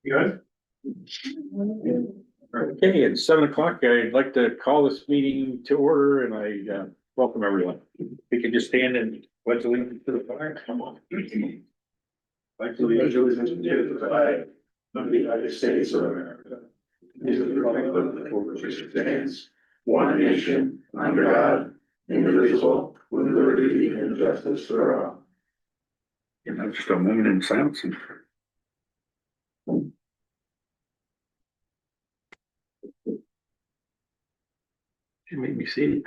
Good. Okay, it's 7 o'clock. I'd like to call this meeting to order and I welcome everyone. We can just stand and pledge allegiance to the flag. Come on. Pledge allegiance to the flag of the United States of America. And to the republic for which it stands, one nation, under God, indivisible, with liberty and justice for all. You know, just a moment in silence. You made me see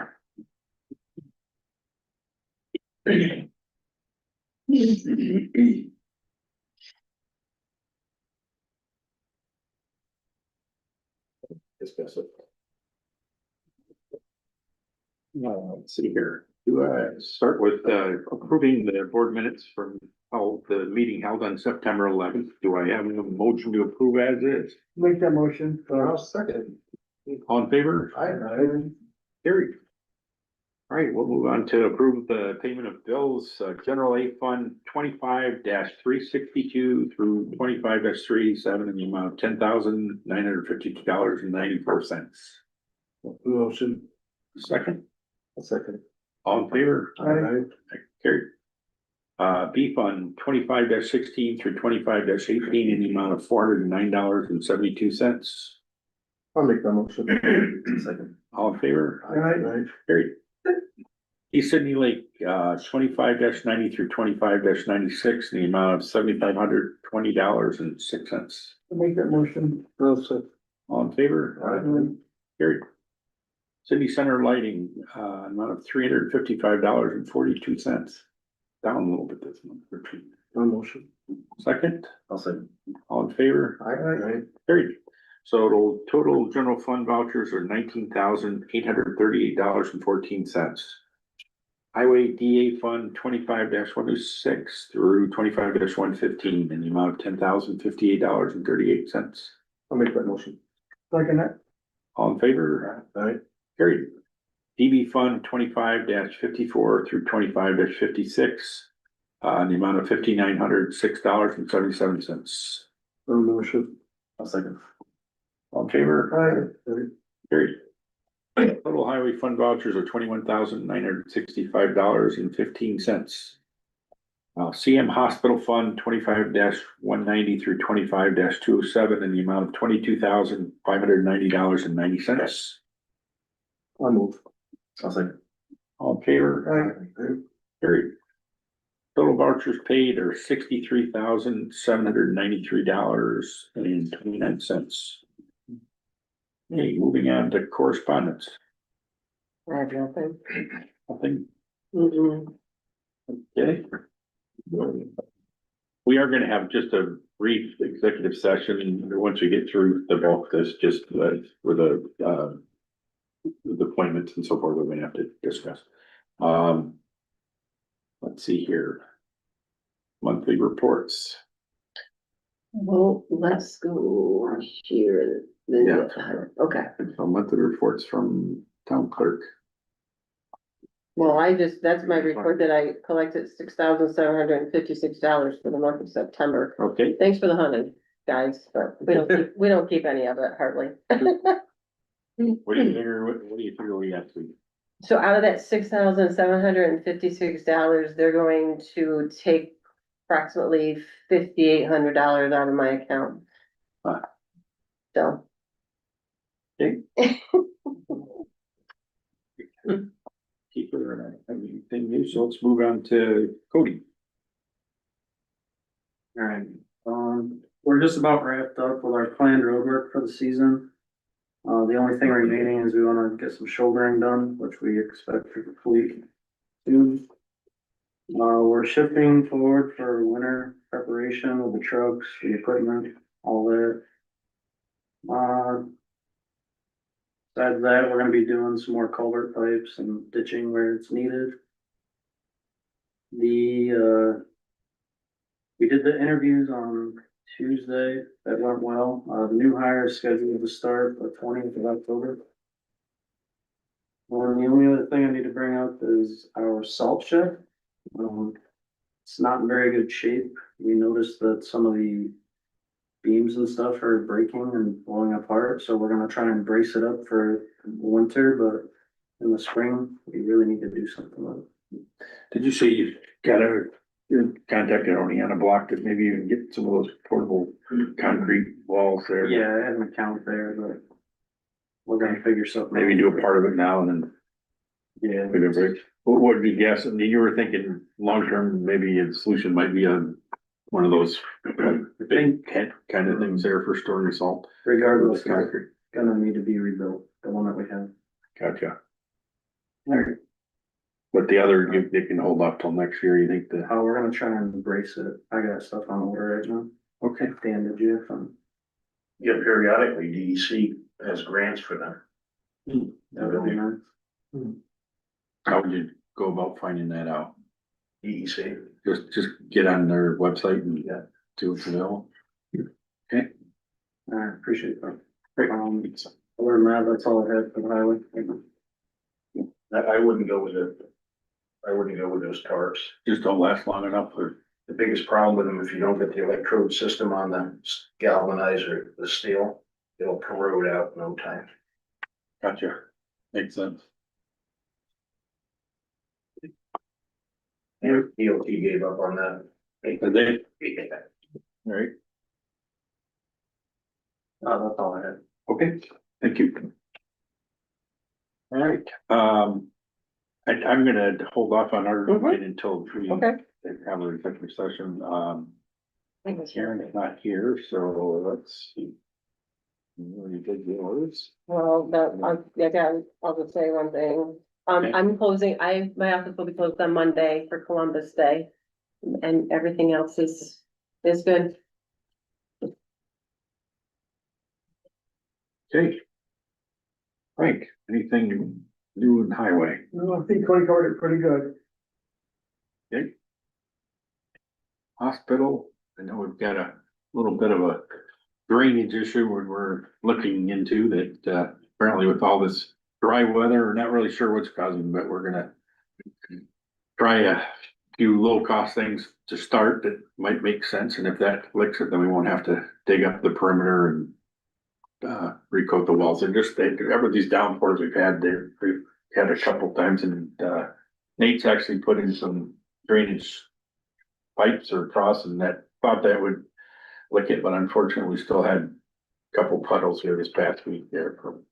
it. Discuss it. Let's see here. Do I start with approving the board minutes from the meeting held on September 11th? Do I have a motion to approve as is? Make that motion. I'll second. All in favor? Aye. Carried. All right, we'll move on to approve the payment of bills, General A Fund 25-362 through 25-387 in the amount of $10,952.94. Motion. Second, I'll second. all in favor? Aye. Carried. B Fund 25-16 through 25-18 in the amount of $409.72. I'll make that motion. Second. All in favor? Aye. Carried. East Sidney Lake, 25-90 through 25-96 in the amount of $7,520.06. Make that motion. I'll second. All in favor? Aye. Carried. City Center Lighting, amount of $355.42. Down a little bit this month. No motion. Second, I'll second. all in favor? Aye. Carried. So total general fund vouchers are $19,838.14. Highway DA Fund 25-106 through 25-115 in the amount of $10,058.38. I'll make that motion. Second that. All in favor? Aye. Carried. DB Fund 25-54 through 25-56 in the amount of $5,906.77. No motion. I'll second. All in favor? Aye. Carried. Total highway fund vouchers are $21,965.15. CM Hospital Fund 25-190 through 25-207 in the amount of $22,590.90. I'll move. I'll second. All in favor? Aye. Carried. Total vouchers paid are $63,793.29. Okay, moving on to correspondence. I have nothing. Nothing. Mm-mm. Okay. We are gonna have just a brief executive session once we get through the bulk of this, just with the appointments and so forth, we're gonna have to discuss. Let's see here. Monthly reports. Well, let's go here. Yeah. Okay, So monthly reports from town clerk. well, that's my report that I collected $6,756 for the month of September. Okay, Thanks for the hunting, guys, but we don't keep any of it hardly. what do you figure, what do you figure we got to? So out of that $6,756, they're going to take approximately $5,800 out of my account. Huh. So. Okay. Keeper and everything new, so let's move on to Cody. All right, we're just about wrapped up with our planned roadwork for the season. The only thing remaining is we wanna get some shouldering done, which we expect to complete soon. We're shifting forward for winter preparation with the trucks, the equipment, all that. Besides that, we're gonna be doing some more culvert pipes and ditching where it's needed. We did the interviews on Tuesday, that went well. The new hire is scheduled to start the 20th of October. And the only other thing I need to bring up is our salt shed. It's not in very good shape. We noticed that some of the beams and stuff are breaking and blowing apart, so we're gonna try and brace it up for winter, but in the spring, we really need to do something with it. Did you say you you contacted Oneana Block to maybe even get some of those portable concrete walls there? Yeah, I had an account there, but we're gonna figure something. Maybe out. do a part of it now and then Yeah. maybe break. What would you guess? I mean, you were thinking long-term, maybe a solution might be on one of those big tent kind of things there for storing salt. Regardless, With concrete. it's gonna need to be rebuilt, the one that we have. Gotcha. Alright. But the other, they can hold off till next year, you think the, We're gonna try and brace it. I got stuff on order right now. okay, Dan, did you have some? Yeah, periodically, DEC has grants for them. That would be nice. how would you go about finding that out? DEC, Just get on their website and see what's available? Okay. I appreciate that. Great. Other than that, that's all I had for the highway. I wouldn't go with it. I wouldn't go with those tarps. Just don't last long enough or, The biggest problem with them, if you don't get the electrode system on the galvanizer, the steel, it'll corrode out in no time. gotcha, makes sense. And DOT gave up on that. Are they, alright, That's all I had. okay, thank you. Alright, I'm gonna hold off on our voting until we Okay. have an executive session, Karen is not here, so let's see. You did yours. Well, again, I'll just say one thing. Okay. I'm closing, my office will be closed on Monday for Columbus Day. And everything else is good. Okay. Frank, anything new in highway? No, I think Cody covered it pretty good. Okay. Hospital, I know we've got a little bit of a drainage issue we're looking into that, apparently with all this dry weather, we're not really sure what's causing, but we're gonna try a few low cost things to start that might make sense, and if that licks it, then we won't have to dig up the perimeter and recoat the walls. And just ever these downpours we've had, we've had a couple times, and Nate's actually put in some drainage pipes or across, and that thought that would lick it, but unfortunately, we still had a couple puddles here this past week there from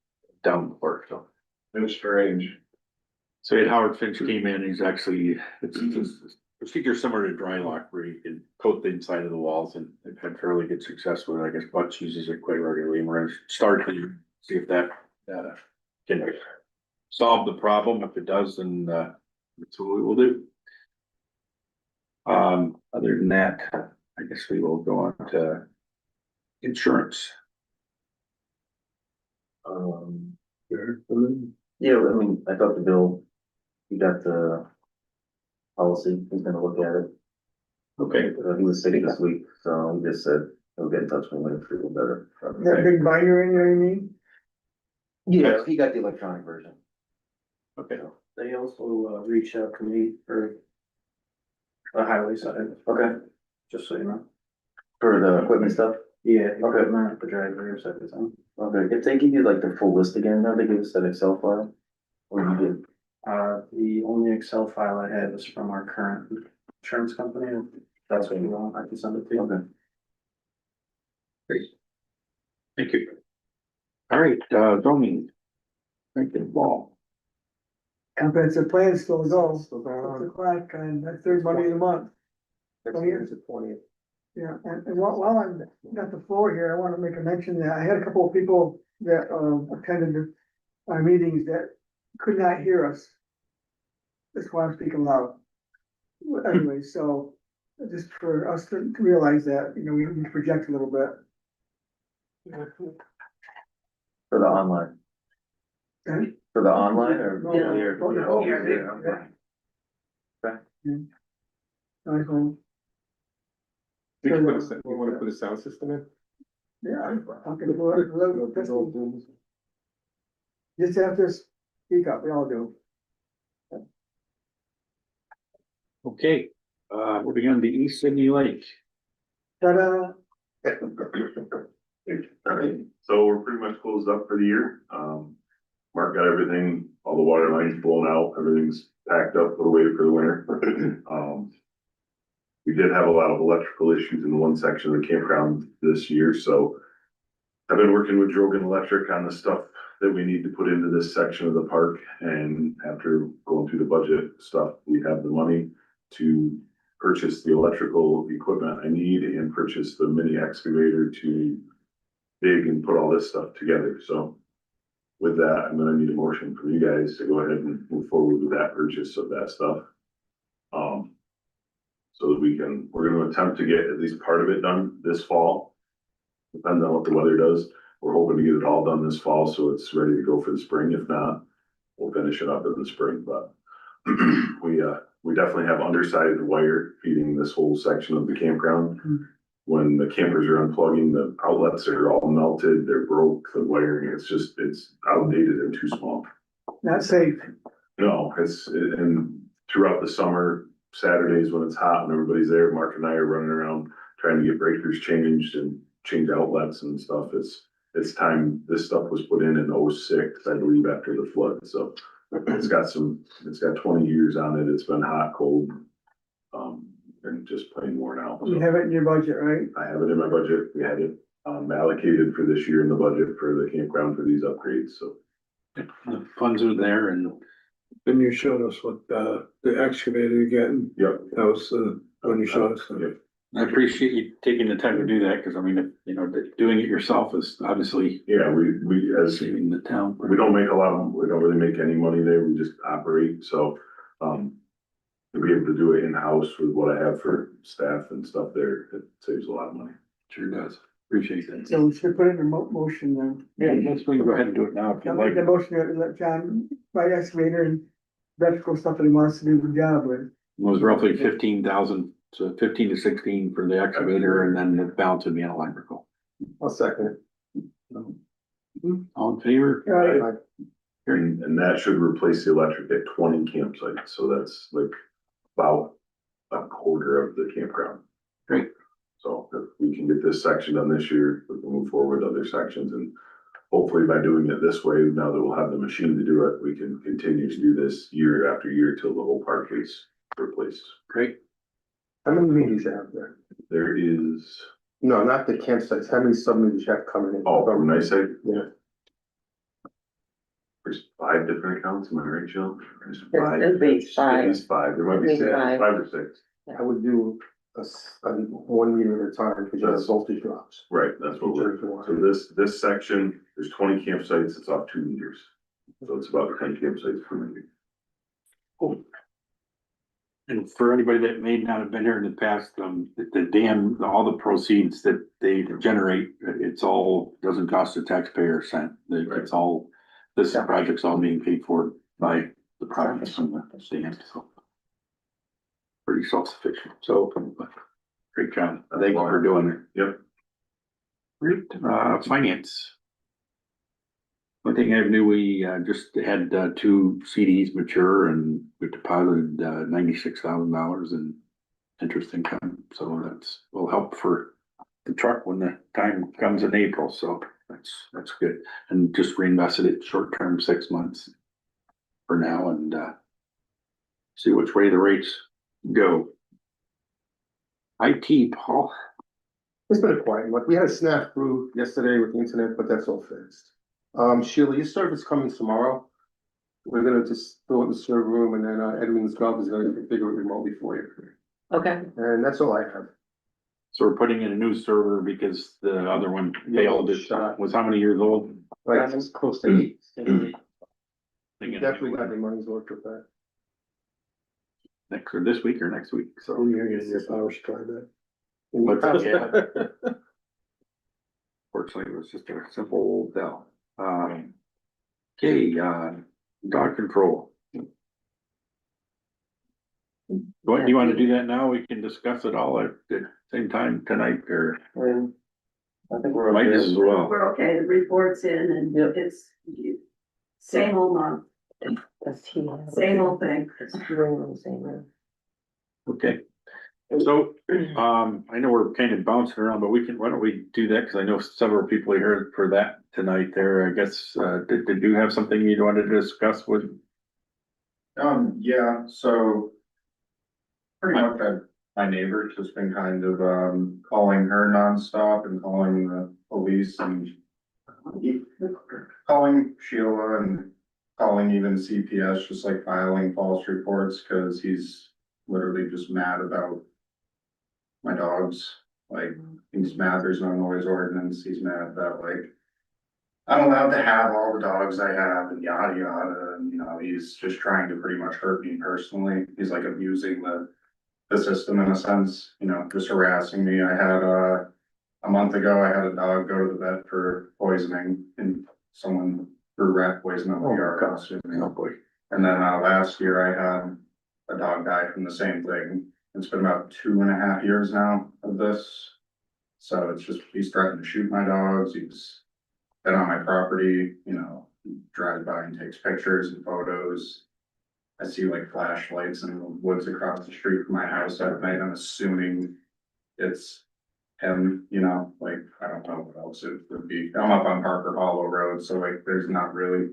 downpour, so. It was strange. So we had Howard Finch came in, he's actually, it's procedure similar to dry lock where you can coat the inside of the walls, and they've had fairly good success with it. I guess Butch uses it quite regularly, and we're gonna start to see if that can solve the problem. If it does, then that's what we will do. Other than that, I guess we will go on to insurance. Yeah, I mean, I talked to Bill, he got the policy, he's gonna look at it. Okay, He was sick this week, so he just said he'll get in touch with me when it's a little better. That big binder in there, you mean? Yeah, he got the electronic version. okay. They also reached out to me for the highway side, Okay, just so you know. for the equipment stuff, Yeah, equipment, the drivers, everything. okay, if they give you like the full list again, now they give us that Excel file? Or you did, The only Excel file I had was from our current insurance company. If that's what you want, I can send it to you. okay. Thank you. All right, zoning. Thank you, Paul. Comprehensive plan still goes. Still going on. 6 o'clock on that third Monday of the month. Next year's the 20th. Yeah, and while I'm got the floor here, I want to make a mention that I had a couple of people that attended our meetings that could not hear us. That's why I'm speaking loud. Anyway, so just for us to realize that, you know, we need to project a little bit. For the online, Okay? for the online or? No, Yeah. Here. no, Oh, here. here, okay. Nice one. You wanna put a sound system in? Yeah, I'm talking about just have to speak up, we all do. Okay, moving on to East Sydney Lake. Ta-da, So we're pretty much closed up for the year. Mark got everything, all the water lines blown out, everything's packed up, put away for the winter. We did have a lot of electrical issues in one section of the campground this year, so I've been working with Drogan Electric on the stuff that we need to put into this section of the park, and after going through the budget stuff, we have the money to purchase the electrical equipment I need and purchase the mini excavator to dig and put all this stuff together, so with that, I'm gonna need a motion from you guys to go ahead and move forward with that purchase of that stuff. So that we're gonna attempt to get at least part of it done this fall. Depending on what the weather does, we're hoping to get it all done this fall, so it's ready to go for the spring. If not, we'll finish it up in the spring, but we definitely have undersized wire feeding this whole section of the campground. When the campers are unplugging, the outlets are all melted, they're broke, the wiring, it's outdated and too small. Not safe. No, and throughout the summer, Saturdays when it's hot and everybody's there, Mark and I are running around trying to get breakers changed and change outlets and stuff. It's time, this stuff was put in 06, I believe, after the flood, so it's got 20 years on it, it's been hot, cold, and just plain worn out. You have it in your budget, right? I have it in my budget, we had it, allocated for this year in the budget for the campground for these upgrades, so. The funds are there and. Then you showed us what, the excavator you're getting, Yep. that was, when you showed us. Yep. I appreciate you taking the time to do that, because I mean, you know, doing it yourself is obviously Yeah, we, as saving the town. we don't make a lot of, we don't really make any money there, we just operate, so, to be able to do it in-house with what I have for staff and stuff there, it saves a lot of money. Sure does. Appreciate that. So we should put it in motion then. Yeah, let's go ahead and do it now if you I'll like. make the motion to let John buy the excavator and electrical stuff that he wants to do the job with. It was roughly 15,000, so 15 to 16 for the excavator, and then the balance would be on electrical. I'll second it. All in favor? Right. And that should replace the electric at 20 campsites, so that's like about a quarter of the campground. Great. So if we can get this section done this year, we can move forward with other sections, and hopefully by doing it this way, now that we'll have the machine to do it, we can continue to do this year after year till the whole park is replaced. Great. How many meetings you have there? There is, No, not the campsites, how many sub-meetings you have coming in? oh, from nice side, Yeah. there's 5 different accounts, am I right, Jill? There's It'd be five. At least 5, there might be Maybe 6, five. 5 or 6. I would do one meeting at a time, because you have voltage drops. Right, that's what we're, so this section, there's 20 campsites, it's off 2 meters. So it's about 10 campsites per meter. And for anybody that may not have been here in the past, the dam, all the proceeds that they generate, it's all, doesn't cost the taxpayer a cent. It's all, this project's all being paid for by the profits from the dam, so. Pretty self-sufficient, so great job. Thank you for doing it. Yep. Great, finance. One thing I knew, we just had 2 CDs mature and we deposited $96,000 in interest income. So will help for the truck when the time comes in April. So that's good. And just reinvested it short term, 6 months for now, and see which way the rates go. IT, Paul. It's been a quiet one. We had a snafu yesterday with the internet, but that's all fixed. Sheila, your service coming tomorrow. We're gonna just throw it in the server room, and then Edwin's job is gonna configure it remotely for you. Okay, And that's all I have. So we're putting in a new server because the other one failed. It was how many years old? Like, it's close to 8. Thinking Definitely got the money's worth with that. next or this week or next week. So You're getting your power stride back. But, yeah. Fortunately, it was just a simple Dell. Okay, dog control. What, do you want to do that now? We can discuss it all at the same time tonight, or I think we're might okay. as well. We're okay, the report's in and Yep. it's same old month, does he have? same old thing. It's doing the same room. Okay. So, I know we're kind of bouncing around, but why don't we do that? Cause I know several people here for that tonight there, I guess, did you have something you wanted to discuss with? Yeah, so. Pretty much my neighbor's just been kind of, calling her nonstop and calling the police and. Calling Sheila and calling even CPS, just like filing false reports, cause he's literally just mad about. My dogs, like, he's mad there's no noise ordinance, he's mad that like. I'm allowed to have all the dogs I have and yada yada, and he's just trying to pretty much hurt me personally. He's like abusing the system in a sense, just harassing me. I had a month ago, I had a dog go to the vet for poisoning and someone threw rat poison on the yard. Oh, boy. And then last year I had a dog die from the same thing. It's been about 2.5 years now of this. So it's just, he's threatened to shoot my dogs. He's been on my property, drives by and takes pictures and photos. I see like flashlights in the woods across the street from my house at night. I'm assuming it's him, like, I don't know what else it would be. I'm up on Parker Hollow Road, so like, there's not really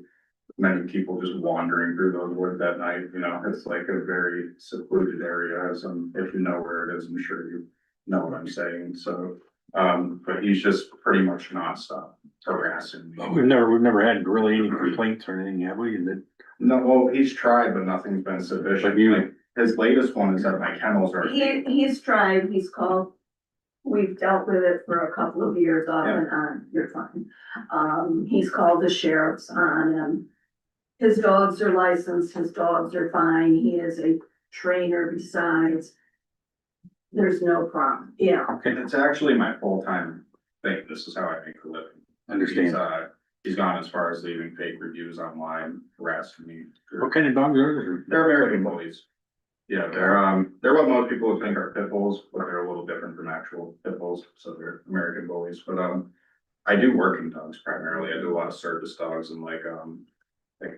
many people just wandering through those woods at night, it's like a very secluded area. So if you know where it is, I'm sure you know what I'm saying, so. But he's just pretty much nonstop harassing me. We've never had really any complaints or anything, have we? No, well, he's tried, but nothing's been sufficient. Have you- Like, his latest one is that my kennels are. He's tried, he's called, we've dealt with it for a couple of years off and on, you're fine. He's called the sheriffs on him. His dogs are licensed, his dogs are fine, he is a trainer besides. There's no problem, It's actually my full-time thing. This is how I make a living. Understand. He's gone as far as leaving fake reviews online, harassing me. What kind of dogs are They're American bullies. Yeah, they're what most people would think are pit bulls, but they're a little different from actual pit bulls, so they're American bullies, but, I do working dogs primarily. I do a lot of service dogs and like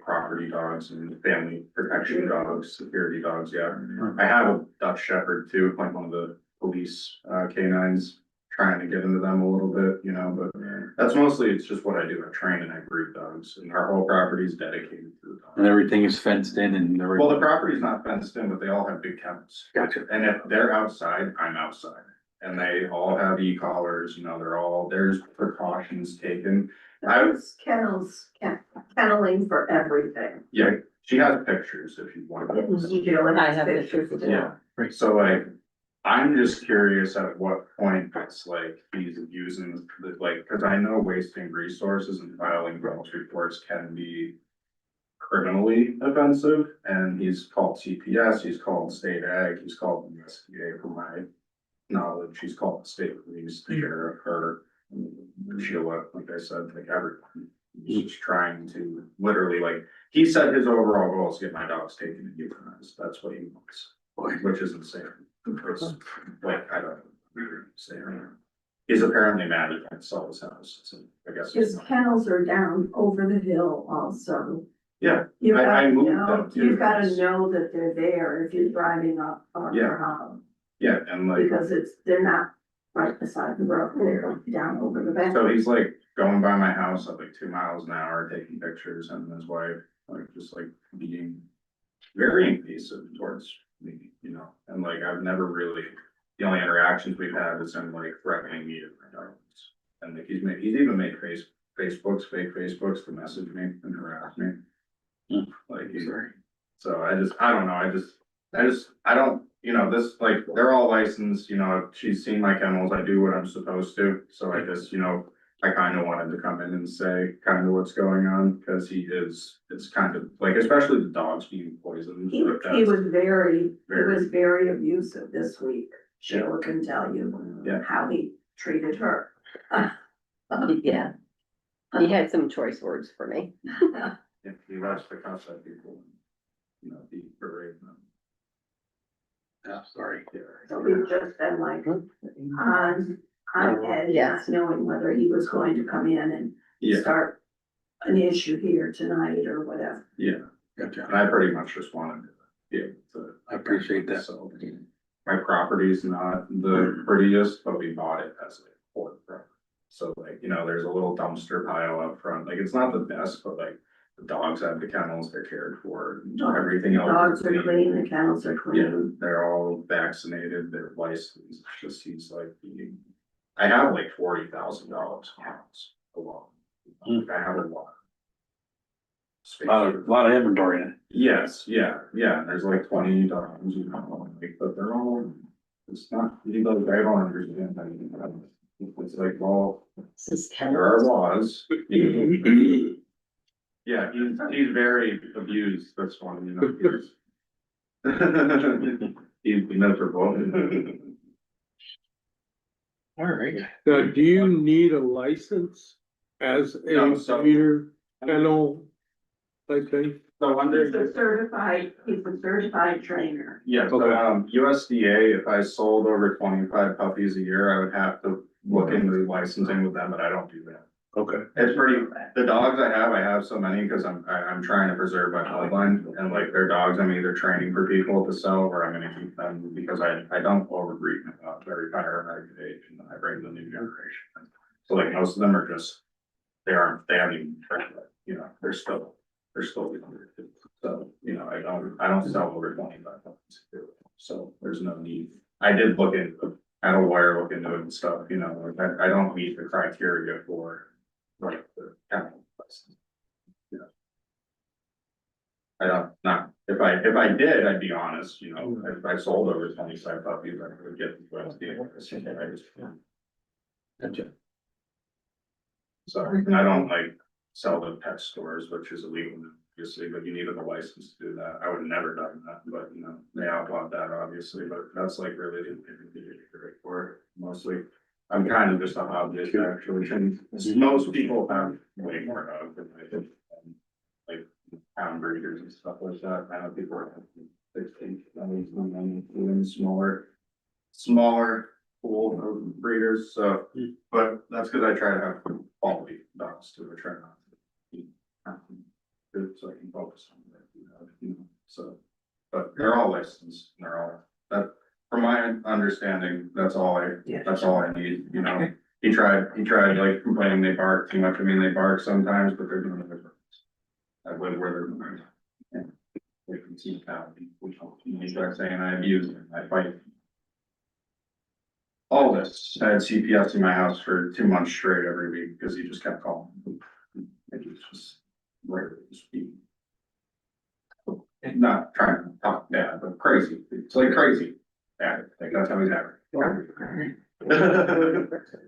property dogs and family protection dogs, security dogs, yeah. I have a Dutch Shepherd too, like one of the police, canines, trying to get into them a little bit, but that's mostly, it's just what I do. I train and I breed dogs, and our whole property is dedicated to the dogs. And everything is fenced in and everything? Well, the property's not fenced in, but they all have big kennels. Gotcha. And if they're outside, I'm outside. And they all have e-collars, there's precautions taken. Those kenneling for everything. Yeah, she has pictures if you want. I have pictures too. Yeah, so like, I'm just curious at what point it's like he's abusing cause I know wasting resources and filing false reports can be criminally offensive, and he's called CPS, he's called state ag, he's called USDA from my knowledge, he's called the state police, the sheriff, her, Sheila, like I said, like everyone. He's just trying to literally he said his overall goal is to get my dogs taken and euthanized. That's what he wants, which is insane. It's I don't say. He's apparently mad he can't sell his house, so I guess. His kennels are down over the hill also. Yeah, You've I gotta moved know, them too. you've gotta know that they're there if you're driving up Yeah. Hollow. Yeah, and Because they're not right beside the road, they're down over the back. so he's going by my house at 2 miles an hour, taking pictures, and his wife, just being very invasive towards me, and I've never really, the only interactions we've had is him threatening me to my dogs. And he's even made fake Facebooks to message me and harass me. So I don't know, I don't, this, they're all licensed, she's seen my kennels, I do what I'm supposed to, so I just, I kind of wanted to come in and say kind of what's going on, because it's kind of especially the dogs being poisoned. He was very abusive this week. Sheila can tell you how he treated her. Yeah. He had some choice words for me. If he loves to cuss at people, be berate them. Yeah, sorry. So we've just been on edge, Yes. not knowing whether he was going to come in and Yeah, start an issue here tonight or whatever. yeah, Gotcha. and I pretty much just wanted to be able to. I appreciate that. So, my property's not the prettiest, but we bought it as like waterfront. So like, you know, there's a little dumpster pile up front, like, it's not the best, but like, the dogs have the kennels, they're cared for, everything else. Dogs are clean, the kennels are Yeah, clean. they're all vaccinated, they're licensed, it's just seems like, I have like $40,000 pounds alone. Like, I have a lot. Space. A lot of inventory in it. Yes, yeah, there's like 20 dogs, you know, like, but they're all, it's not, you know, I don't understand. It's like, well, there are laws. Yeah, he's very abused, this one, you know. He's miserable. All right. Now, do you need a license as No, a so- breeder, kennel type thing? So He's a certified trainer. Yeah, so, Okay. USDA, if I sold over 25 puppies a year, I would have to look into licensing with them, but I don't do that. Okay. It's pretty, the dogs I have so many because I'm trying to preserve my bloodline, and like their dogs, I'm either training for people to sell or I'm gonna keep them because I don't overbreed them up to retire at a good age, and then I bring the new generation. So like most of them are just, they haven't even trained yet, you know, they're still. So, you know, I don't sell over 25 puppies. So there's no need. I did look into, I had a lawyer look into it and stuff, you know, like I don't meet the criteria for like the kennel license. Yeah. I don't, not, if I did, I'd be honest, you know, if I sold over 25 puppies, I would get the USDA. I just. Gotcha. So I don't like sell to pet stores, which is illegal, obviously, but you needed a license to do that. I would have never done that, but you know, they outlawed that obviously, but that's like really the for it mostly. I'm kind of just a hobbyist actually, and most people have way more dogs than I do. Like pound breeders and stuff like that. I know people are 16, even smaller pool of breeders, so, but that's because I try to have quality dogs too, I try not to be good, so I can focus on that, you know, so. But they're all licensed, and they're all, that, from my understanding, that's all I need, you know. He tried like complaining they bark too much, I mean, they bark sometimes, but they're doing it. I live where they're doing it. We can see how, he started saying I abuse them, I fight. All this, I had CPS in my house for 2 months straight every week, because he just kept calling. It was just, regular speed. Not trying to talk bad, but crazy, it's like crazy. Yeah, like that's how he's acting.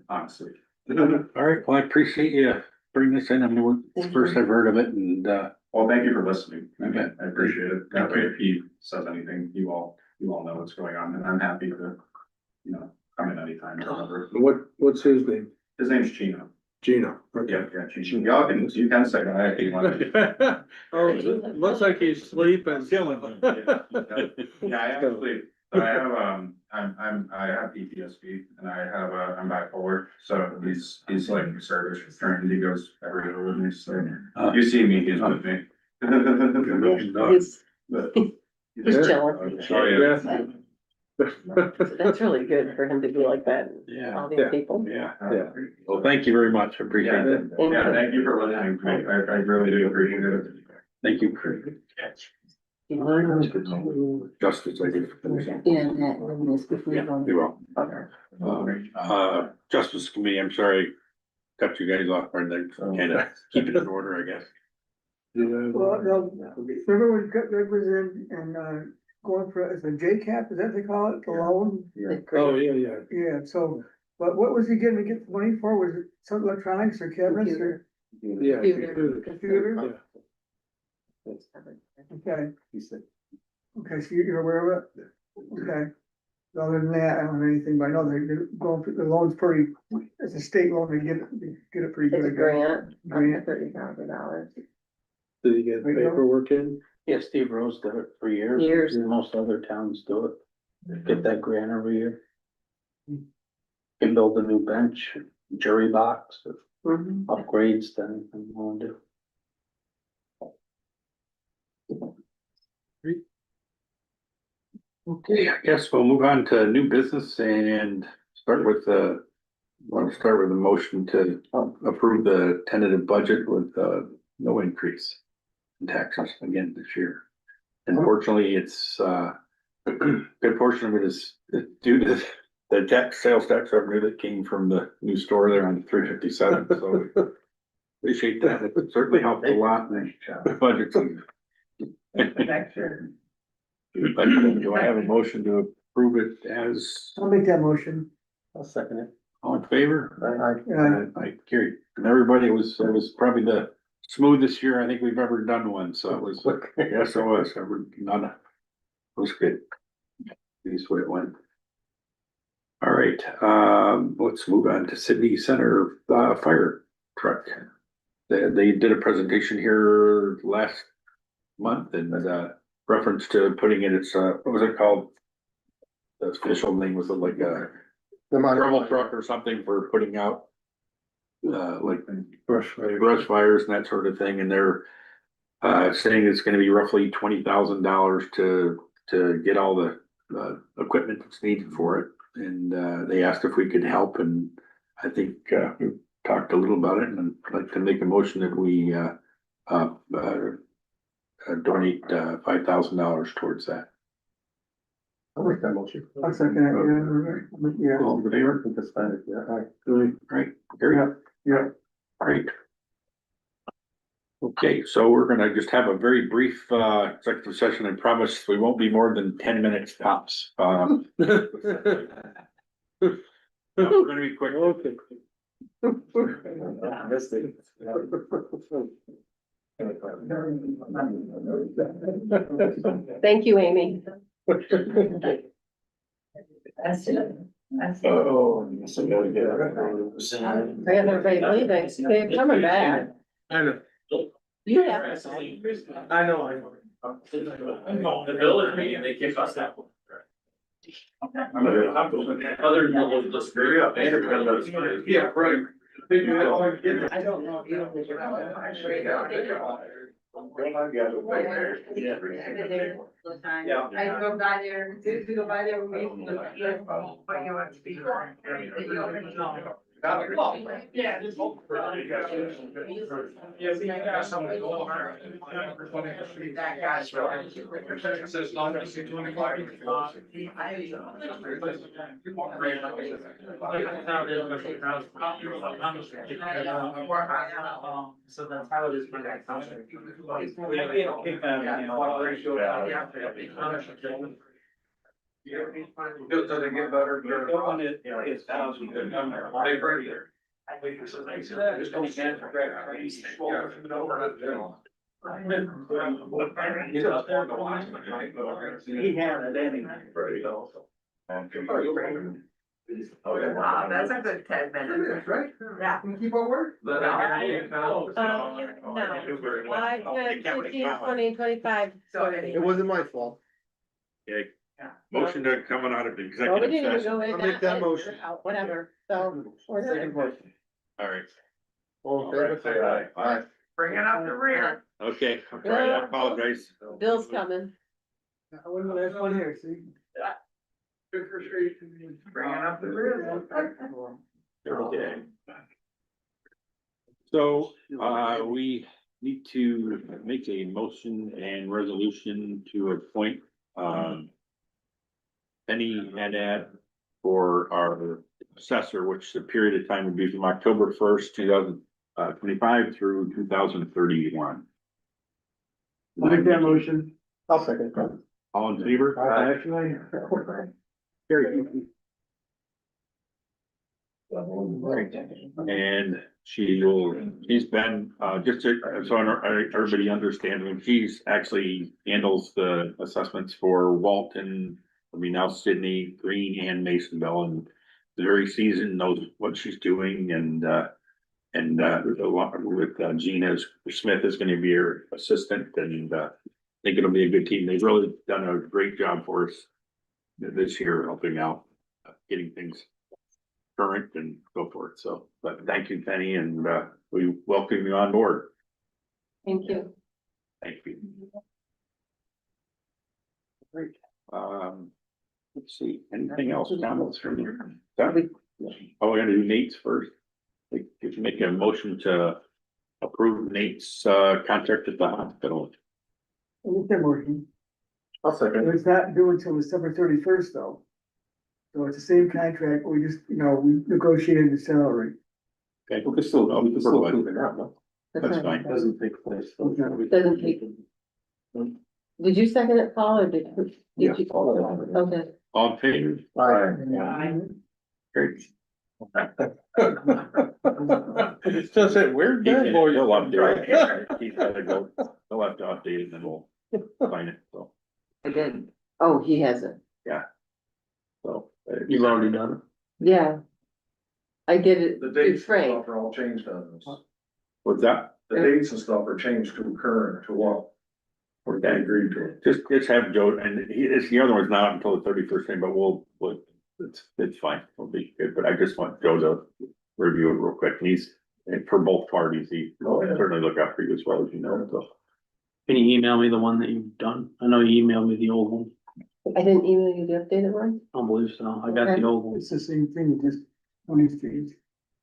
Honestly. All right, well, I appreciate you bringing this in. I mean, it's the first I've heard of it and, Well, thank you for listening. I Okay. mean, I appreciate it. That way, if he says anything, you all know what's going on, and I'm happy to, you know, come in anytime or whatever. What's his name? His name's Chino. Gino. Yeah, Chino. Y'all can, you can say that if you want. Oh, it looks like he's sleeping. Yeah, I actually, so I have, I have PTSD and I'm bipolar, so he's like service trained, he goes everywhere with me, so. You see me, he's with me. He's, But- he's chilling. Oh, yeah. That's really good for him to be like that, yeah, all these Yeah. people. yeah. Well, thank you very much. I appreciate it. Yeah, thank you for listening to me, I really do appreciate it. Thank you. Justice, I guess. Yeah, that, and this before you go. You will. Justice Committee, I'm sorry, cut you guys off, and then kind of keep it in order, I guess. Well, no, remember when Greg was in and, going for, it's a JCAP, is that what they call it, the loan? Oh, yeah. Yeah, so, but what was he getting to get the money for? Was it some electronics or cabinets or Yeah. computer? Okay. Okay, so you're aware of it? Okay. Other than that, I don't know anything, but I know they're going, the loan's pretty, it's a state loan, they get it pretty It's good. a grant, up to Grant. $30,000. Did he get paperwork in? Yeah, Steve Rose did it for years. Years. Most other towns do it. Get that grant every year. Can build a new bench, jury box, Mhm. upgrades to anything you wanna do. Okay, I guess we'll move on to new business and start with want to start with a motion to approve the tentative budget with, no increase in taxes again this year. Unfortunately, it's, good portion of it is due to the sales tax revenue that came from the new store there on 357, so appreciate that. It certainly helped a lot in the budget. But do I have a motion to approve it as I'll make that motion. I'll second it. all in favor? I I carried, and everybody was, it was probably the smoothest year I think we've ever done one, so it was, yes, it was, none, it was good. That's the way it went. All right, let's move on to Sidney Center, fire truck. They did a presentation here last month and, reference to putting in its, what was it called? The official name was like a gravel truck or something for putting out like brush fires and that sort of thing, and they're saying it's gonna be roughly $20,000 to get all the equipment that's needed for it. And they asked if we could help, and I think we talked a little about it, and I'd like to make a motion that we donate $5,000 towards that. I'll make that motion. I'll second it, yeah. All in favor? That's fine, yeah, aye. Right, Gary? Yeah. Right. Okay, so we're gonna just have a very brief executive session. I promise we won't be more than 10 minutes tops. No, we're gonna be quick. Okay. Thank you, Amy. That's it. That's it. Oh. I got everybody leaving, they're coming back. I know. You have. I know. The village meeting, they kicked us out. Other than the disagree. Yeah, right. I don't know if you. Yeah. I drove by there, to go by there, we but you want to speak. Yeah, this whole. Yeah, we got something going on. That guy's. Says not to see 25. So that's how it is for that contract. Does it get better? It's thousand. He had it anyway. That's a good 10 minutes. Right? Yeah. Can you keep on work? No, 5, 10, 15, 20, 25. It wasn't my fault. Okay, motion to coming out of No, we executive didn't even session. go in. I'll make that motion. Whatever, so. we're Second good. motion. All right, All in favor? Say aye. Aye. Bring it up the rear. okay, I'm sorry, I apologize. Bill's coming. I wasn't the last one here, see? Bring it up the rear. Okay. So, we need to make a motion and resolution to appoint, Penny Haddad for our assessor, which the period of time would be from October 1st, 2025 through 2031. I'll make that motion. I'll second. All in favor? Actually. Carry. Right, and she's been, just so everybody understands, when she's actually handles the assessments for Walton, I mean, now Sidney, Green and Masonville, and the very seasoned, knows what she's doing, and with a lot with Gina Smith is gonna be her assistant, and I think it'll be a good team. They've really done a great job for us this year, helping out, getting things current and so forth. So, but thank you, Penny, and we welcome you on board. Thank you. Thank you. Let's see, anything else, comments from you? Oh, we're gonna do Nate's first. Like, if you make a motion to approve Nate's, contract at the hospital. With that motion, I'll second. it's not due until December 31st though. So it's the same contract, we just, we negotiated the salary. Okay, We can still approve it now, no? that's fine. Doesn't take place. Doesn't take. Did you second it, Paul, or did you? Okay. All in favor? Great. So say, where'd that boy? He'll update it. He's gotta go, he'll have to update it and then we'll find it, so, I did. Oh, he hasn't. so. You've already done Yeah. I did it The through dates and Frank. stuff are all changed on this. What's that? The dates and stuff are changed to current to what they Okay, agreed to. just have Joe, and the other one's not until the 31st, but it's fine, it'll be good, but I just want Joe to review it real quick, and for both parties, he'll certainly look out for you as well as you know, so. Can you email me the one that you've done? I know you emailed me the old one. I didn't email you the updated one? I don't believe so. I got Okay. the old one. It's the same thing, just on these days.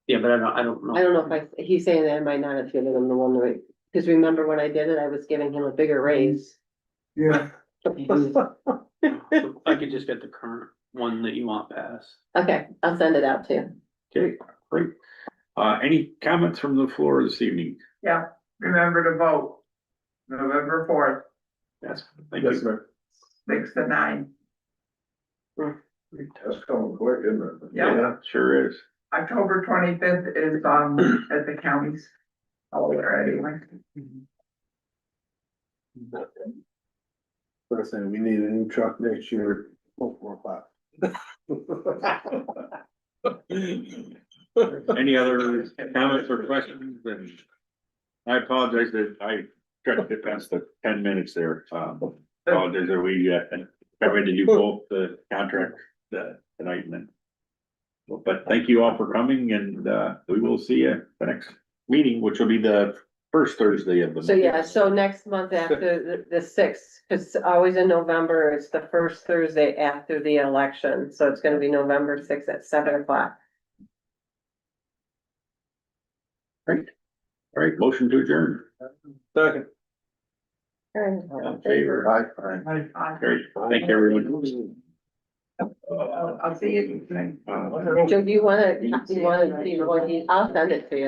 Yeah, but I don't know. I don't know if he's saying that I might not have given him the one right, because remember when I did it, I was giving him a bigger raise. Yeah. I could just get the current one that you want passed. Okay, I'll send it out to you. Okay, great. Any comments from the floor this evening? Yeah, remember to vote. November 4th, Yes, thank Yes, you. sir. 6 to 9. That's coming quick, isn't it? Yeah. Sure is. October 25th is, at the counties. Oh, there anyway. Listen, we need a new truck next year, 4 o'clock. Any other comments or questions? And I apologize that I tried to get past the 10 minutes there. Apologize that we got ready to do both the contract tonight and then. But thank you all for coming, and we will see you the next meeting, which will be the first Thursday of the So month. yeah, so next month after the 6th, it's always in November, it's the first Thursday after the election, so it's gonna be November 6th at 7 o'clock. Great. All right, motion to adjourn. Second. All in favor? Aye. Great, thank you, everyone. I'll see you. Joe, do you wanna see what I'll send it to you.